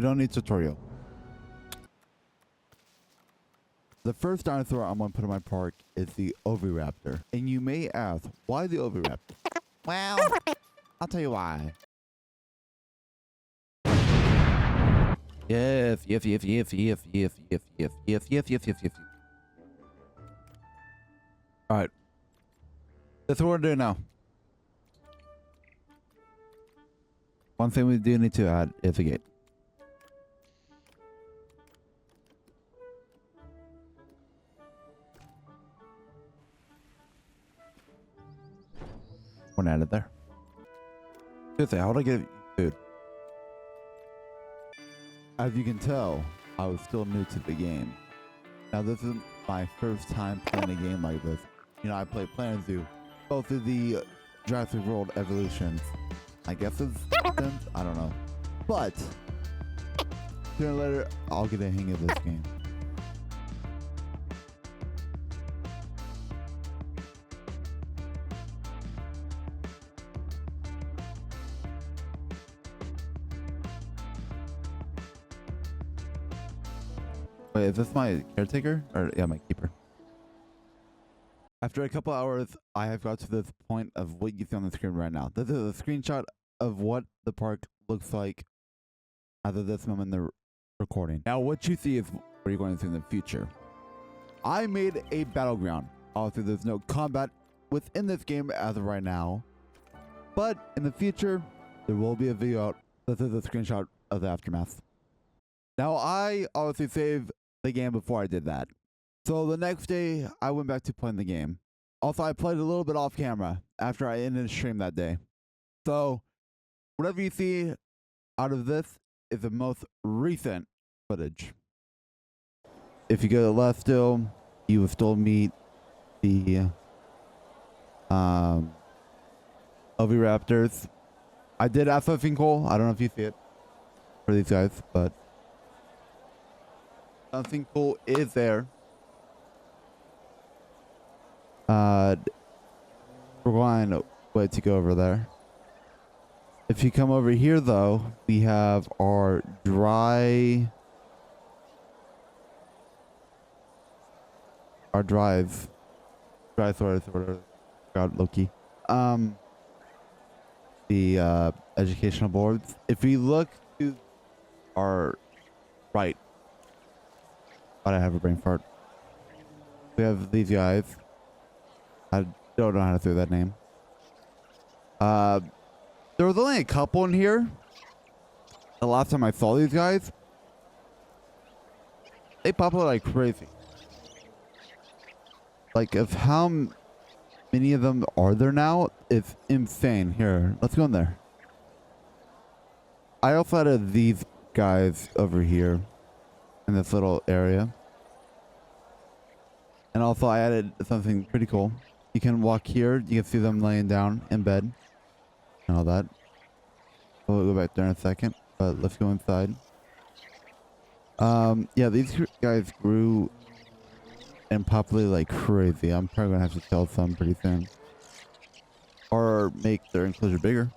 We don't need tutorial. The first dinosaur I'm going to put in my park is the Oviraptor. And you may ask, why the Oviraptor? Well, I'll tell you why. Yes. All right. That's what we're doing now. One thing we do need to add is a gate. One added there. Seriously, how would I get food? As you can tell, I was still new to the game. Now this is my first time playing a game like this. You know, I played Planet Zoo, both of the Jurassic World Evolutions. I guess it's since, I don't know. But sooner or later, I'll get a hang of this game. Wait, is this my caretaker? Or yeah, my keeper. After a couple hours, I have got to this point of what you see on the screen right now. This is a screenshot of what the park looks like as of this moment in the recording. Now, what you see is what you're going to see in the future. I made a battleground. Obviously, there's no combat within this game as of right now. But in the future, there will be a video out. This is a screenshot of the aftermath. Now, I obviously saved the game before I did that. So the next day, I went back to playing the game. Also, I played a little bit off camera after I ended the stream that day. So, whatever you see out of this is the most recent footage. If you go to the left still, you will still meet the Oviraptors. I did add something cool. I don't know if you see it for these guys, but something cool is there. We're going to wait to go over there. If you come over here, though, we have our drive. Dinosaurs, or whatever. God, Loki. The educational boards. If we look to our right, thought I have a brain fart. We have these guys. I don't know how to say that name. There was only a couple in here. The last time I saw these guys, they pop up like crazy. Like, of how many of them are there now? It's insane. Here, let's go in there. I also added these guys over here in this little area. And also I added something pretty cool. You can walk here. You can see them laying down in bed and all that. We'll go back there in a second, but let's go inside. Yeah, these guys grew and populated like crazy. I'm probably gonna have to kill some pretty soon, or make their enclosure bigger.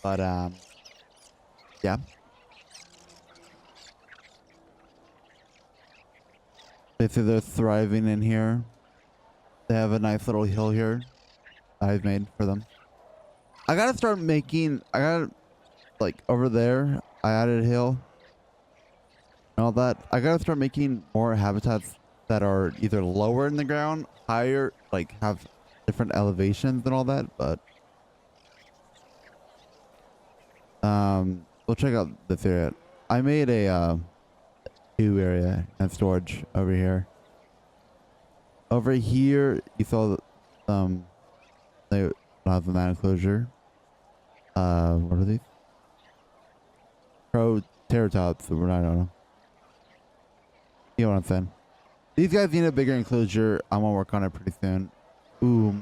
But yeah. They say they're thriving in here. They have a nice little hill here I've made for them. I gotta start making, like over there, I added a hill and all that. I gotta start making more habitats that are either lower in the ground, higher, like have different elevations and all that, but we'll check out this area. I made a area and storage over here. Over here, you saw they have the man enclosure. What are these? Triceratops, or I don't know. You know what I'm saying? These guys need a bigger enclosure. I'm gonna work on it pretty soon. Ooh,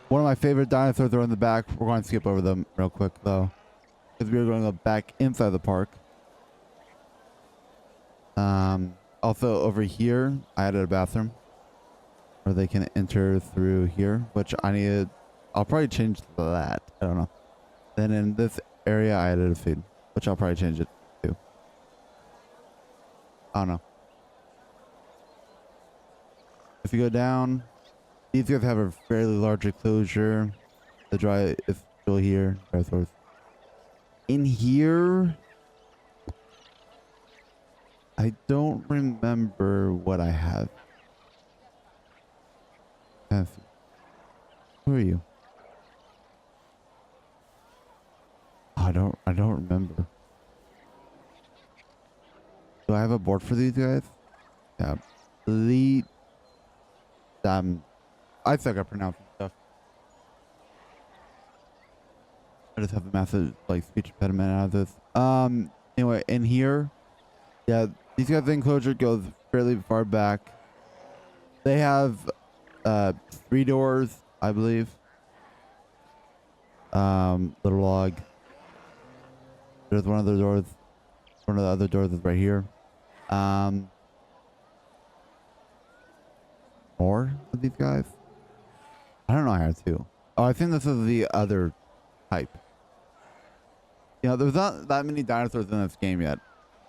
one of my favorite dinosaurs are in the back. We're going to skip over them real quick though, because we're going to go back inside the park. Also over here, I added a bathroom where they can enter through here, which I need. I'll probably change that. I don't know. Then in this area, I added a feed, which I'll probably change it to. I don't know. If you go down, these guys have a fairly large enclosure. The dry is still here. Dry source. In here, I don't remember what I have. Who are you? I don't remember. Do I have a board for these guys? Yeah. Elite. I suck at pronouncing stuff. I just have a massive like speech impediment out of this. Anyway, in here, yeah, these guys' enclosure goes fairly far back. They have 3 doors, I believe. Little log. There's one of the doors. One of the other doors is right here. More of these guys? I don't know how to. Oh, I think this is the other type. You know, there's not that many dinosaurs in this game yet.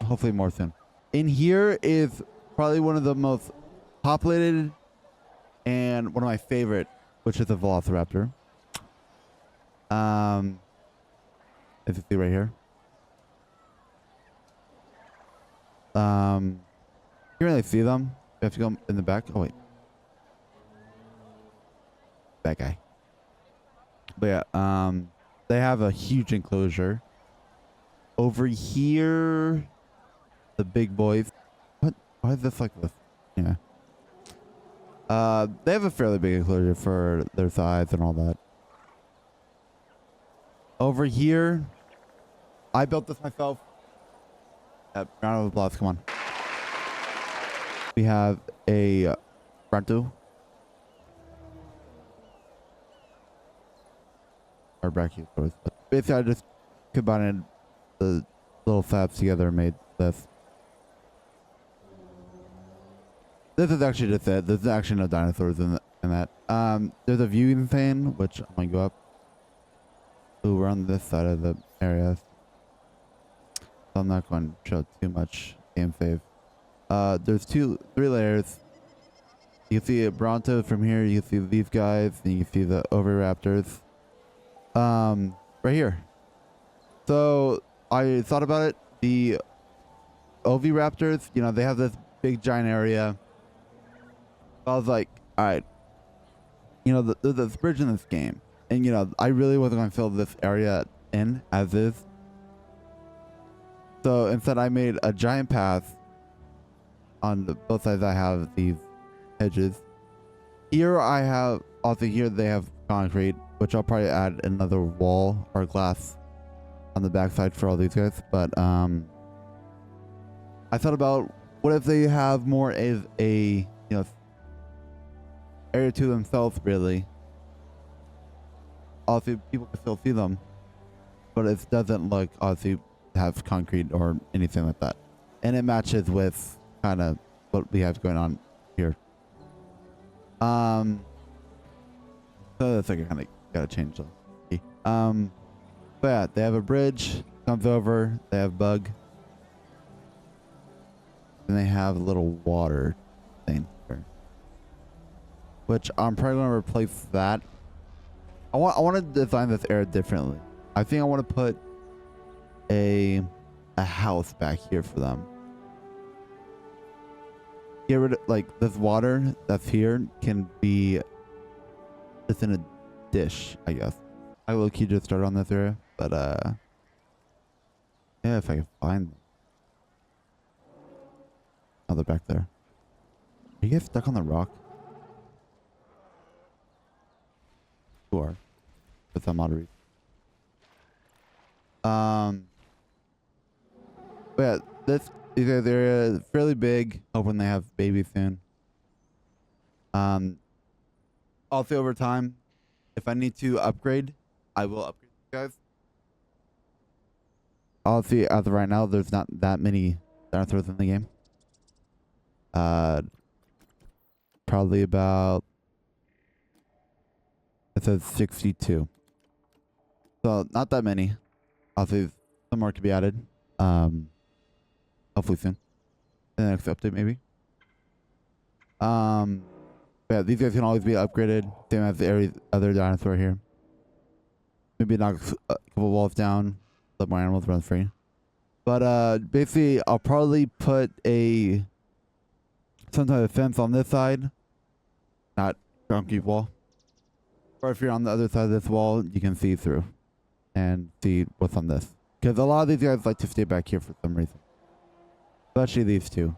Hopefully more soon. In here is probably one of the most populated and one of my favorite, which is a velociraptor. As you see right here. You can't really see them. You have to go in the back. Oh wait. That guy. But yeah, they have a huge enclosure. Over here, the big boys. What? Why is this like this? Yeah. They have a fairly big enclosure for their size and all that. Over here, I built this myself. Round of applause, come on. We have a Bronto. Or Brachiosaurus. But basically, I just combined the little fabs together and made this. This is actually just it. There's actually no dinosaurs in that. There's a viewing thing, which I'm gonna go up. Ooh, we're on this side of the area. So I'm not going to show too much game save. There's 3 layers. You can see a Bronto from here. You can see these guys, and you can see the Oviraptors. Right here. So I thought about it. The Oviraptors, you know, they have this big giant area. I was like, all right, you know, there's this bridge in this game, and you know, I really wasn't going to fill this area in as is. So instead, I made a giant path on both sides. I have these hedges. Here I have, also here they have concrete, which I'll probably add another wall or glass on the backside for all these guys. But I thought about what if they have more as a, you know, area to themselves, really. Also, people can still see them, but it doesn't look obviously have concrete or anything like that, and it matches with kind of what we have going on here. So that's like I kind of gotta change them. But yeah, they have a bridge comes over. They have bug, and they have a little water thing here, which I'm probably gonna replace that. I want to design this area differently. I think I want to put a house back here for them. Get rid of like this water that's here can be just in a dish, I guess. I low key just started on this area, but yeah, if I can find them. Oh, they're back there. Are you guys stuck on the rock? You are, with some odd reason. But yeah, this area is fairly big. Hoping they have babies soon. Also over time, if I need to upgrade, I will upgrade you guys. Obviously, as of right now, there's not that many dinosaurs in the game. Probably about, it says 62. So not that many. I'll say some more could be added. Hopefully soon. The next update maybe. Yeah, these guys can always be upgraded. Same as the other dinosaur here. Maybe knock a couple walls down. Let more animals run free. But basically, I'll probably put some type of fence on this side, not concrete wall. Or if you're on the other side of this wall, you can see through and see what's on this. Because a lot of these guys like to stay back here for some reason, especially these two.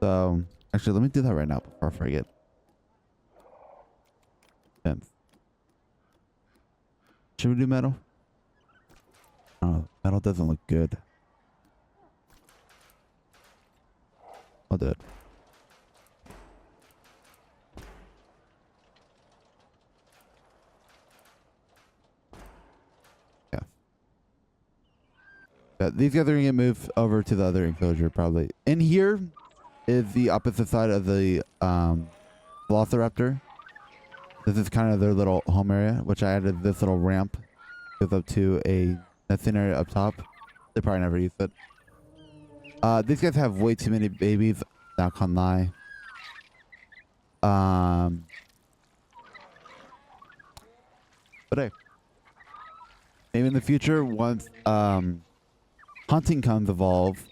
So actually, let me do that right now before I forget. Fence. Should we do metal? Oh, metal doesn't look good. I'll do it. Yeah. Yeah, these guys are gonna get moved over to the other enclosure probably. In here is the opposite side of the Velociraptor. This is kind of their little home area, which I added this little ramp. Goes up to a nesting area up top. They probably never used it. These guys have way too many babies. Not gonna lie. But hey, maybe in the future, once hunting comes evolve,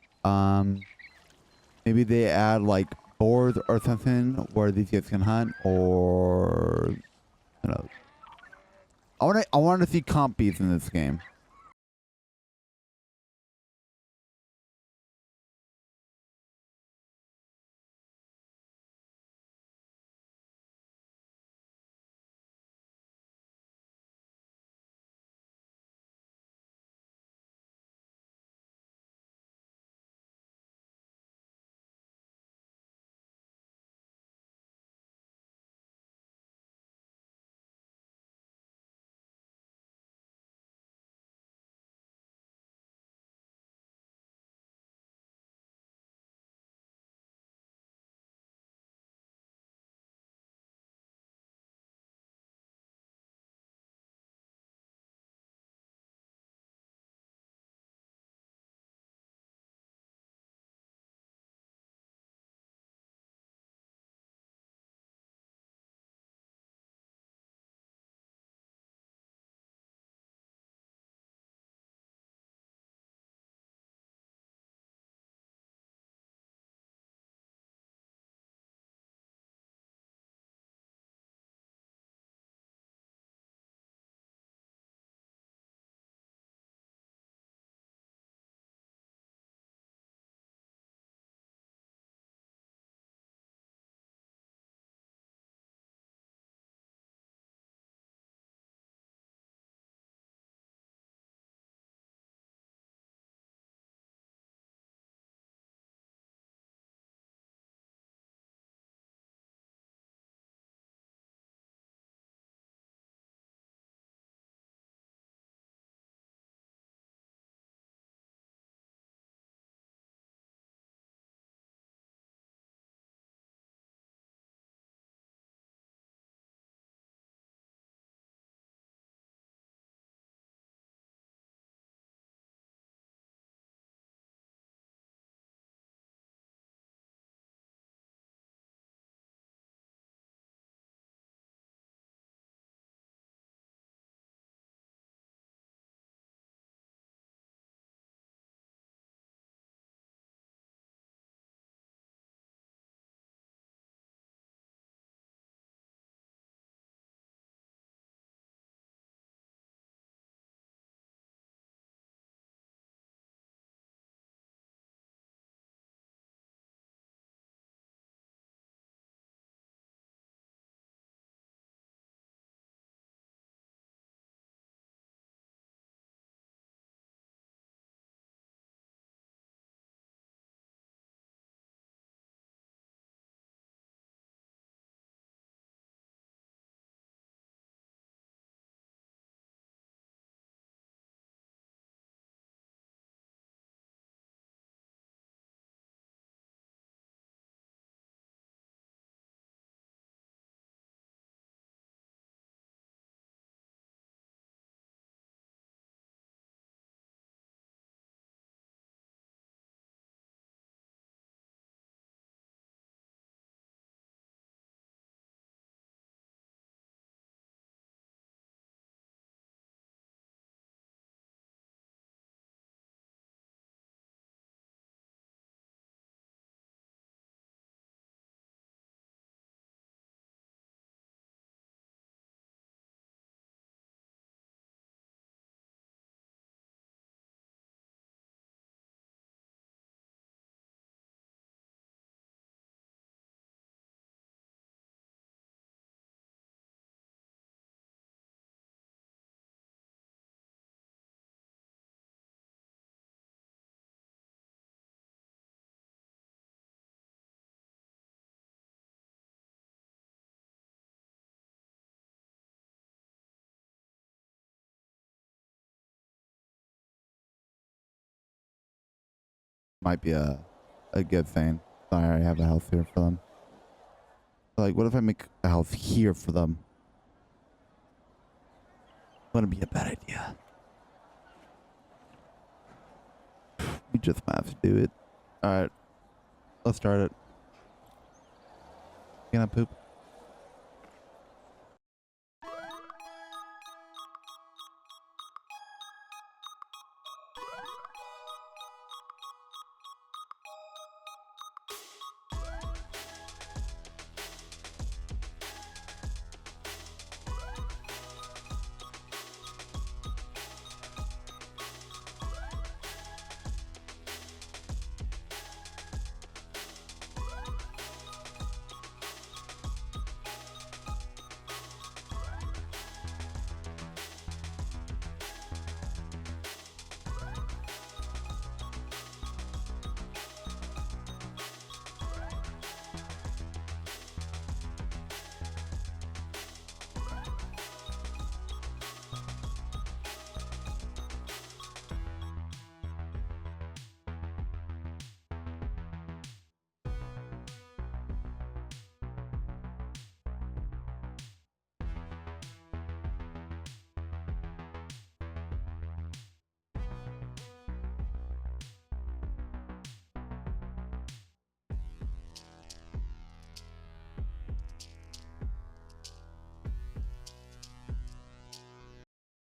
maybe they add like boards or something where these guys can hunt, or you know, I want to see compies in this game. might be a good thing. I already have a house here for them. Like, what if I make a house here for them? Wouldn't be a bad idea. We just might have to do it. Alright. Let's start it. Gonna poop.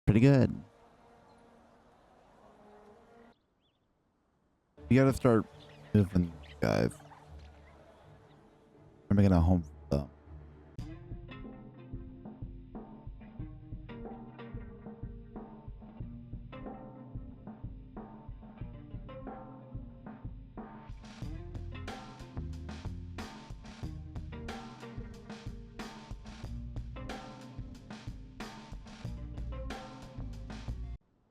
Pretty good. You gotta start moving, guys. I'm making a home for them.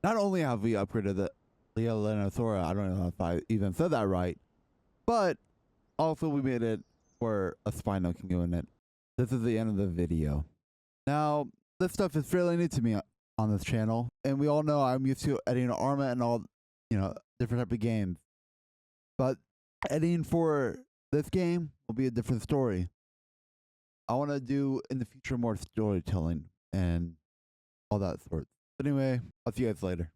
Not only have we upgraded the Dinosaur, I don't know if I even said that right, but also we made it where a Spino can go in it. This is the end of the video. Now, this stuff is fairly new to me on this channel, and we all know I'm used to editing Arma and all, different type of games. But editing for this game will be a different story. I want to do in the future more storytelling and all that sort. But anyway, I'll see you guys later.